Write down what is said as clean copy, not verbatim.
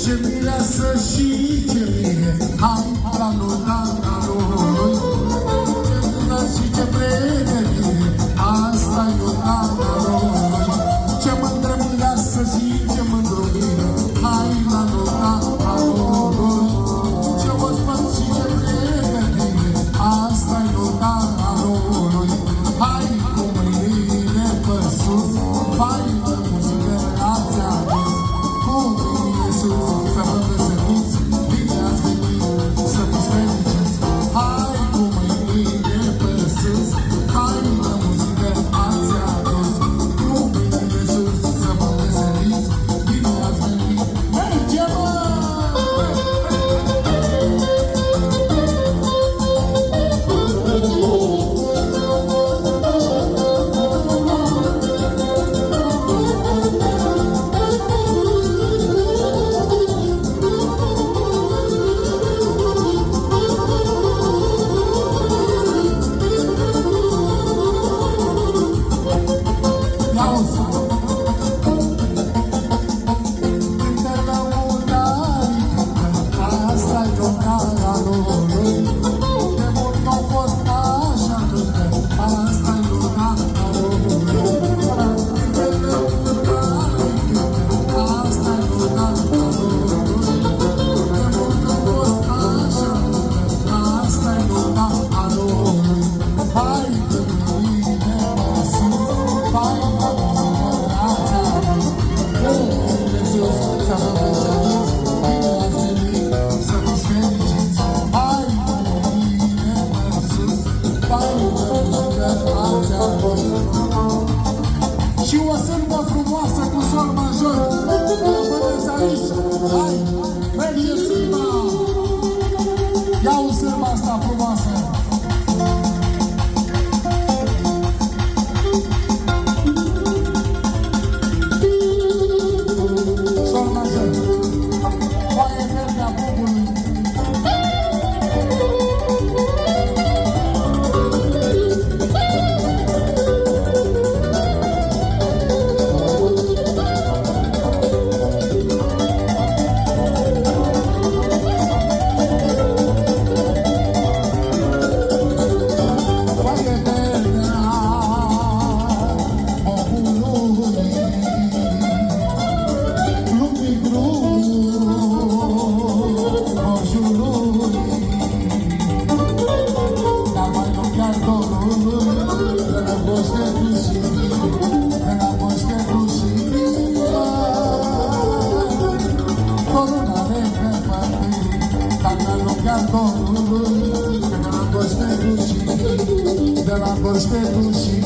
Ce mireasă și ce mire, hai la nota lui. Ce bună și ce pregătire, asta-i nota lui. Ce mândră mireasă și ce mândră mire, hai la nota lui. Ce ospăt și ce pregătire, asta-i nota lui. Hai cu mâinile pe sus, faină muzică ați adus. Cu mâinile sus, să vă veseliți, bine ați venit, să fiți fericiți. Hai cu mâinile pe sus, faină muzică ați adus. Cu mâinile sus, să vă veseliți, bine ați venit. Mergem, mă! Și o sârbă frumoasă cu sol major. Vedeți aici? Hai, merge sârba! Ia-o sârba asta frumoasă! Sol major! Foaie verde a bubului! De la Costeluși